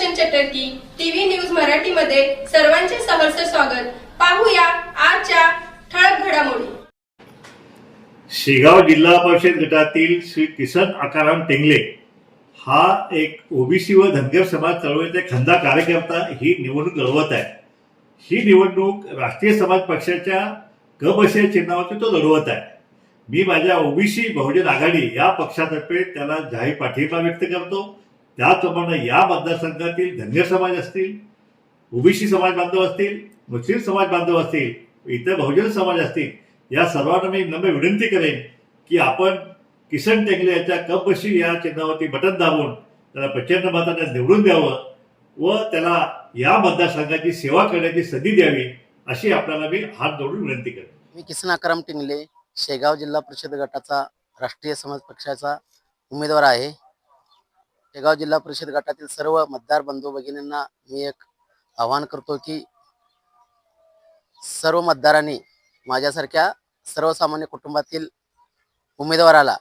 Sudarshan चटर्की TV news Marathi मध्ये सर्वांचे सहर्ष स्वागत। पाहूया आजच्या ठळक घडामोडी। शेगाव जिल्हा परिषद गटातील श्री किसन आकाराम टेंगले हा एक ओबीसी व धनगर समाज चळवळीचा खंदा कार्यकर्ता ही निवडणूक लढवत आहे। ही निवडणूक राष्ट्रीय समाज पक्षाच्या क बशे चिन्हावरती तो लढवत आहे। मी माझ्या ओबीसी बहुजन आघाडी या पक्षातर्फे त्याला जाहीर पाठिंबा व्यक्त करतो। त्याचप्रमाणे या मतदारसंघातील धनगर समाज असतील, ओबीसी समाज बांधव असतील, मुस्लिम समाज बांधव असतील, इतर बहुजन समाज असतील, या सर्वांना मी नम्र विनंती करेन की आपण किसन टेंगले याच्या कपबशी या चिन्हावरती बटन दाबून त्याला प्रचंड मताने निवडून द्यावं व त्याला या मतदारसंघाची सेवा करण्याची संधी द्यावी अशी आपल्याला मी हात जोडून विनंती करतो। मी किसन आकाराम टेंगले शेगाव जिल्हा परिषद गटाचा राष्ट्रीय समाज पक्षाचा उमेदवार आहे। शेगाव जिल्हा परिषद गटातील सर्व मतदार बंधू भगिनींना मी एक आवाहन करतो की सर्व मतदारांनी माझ्यासारख्या सर्वसामान्य कुटुंबातील उमेदवाराला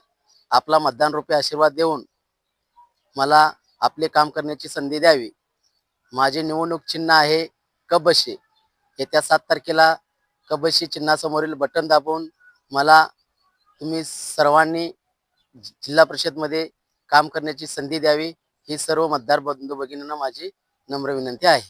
आपला मतदान रूपी आशीर्वाद देऊन मला आपले काम करण्याची संधी द्यावी। माझे निवडणूक चिन्ह आहे कबशी। येत्या 7 तारखेला कबशी चिन्हासमोरील बटन दाबून मला तुम्ही सर्वांनी जिल्हा परिषदमध्ये काम करण्याची संधी द्यावी ही सर्व मतदार बंधू भगिनींना माझी नम्र विनंती आहे।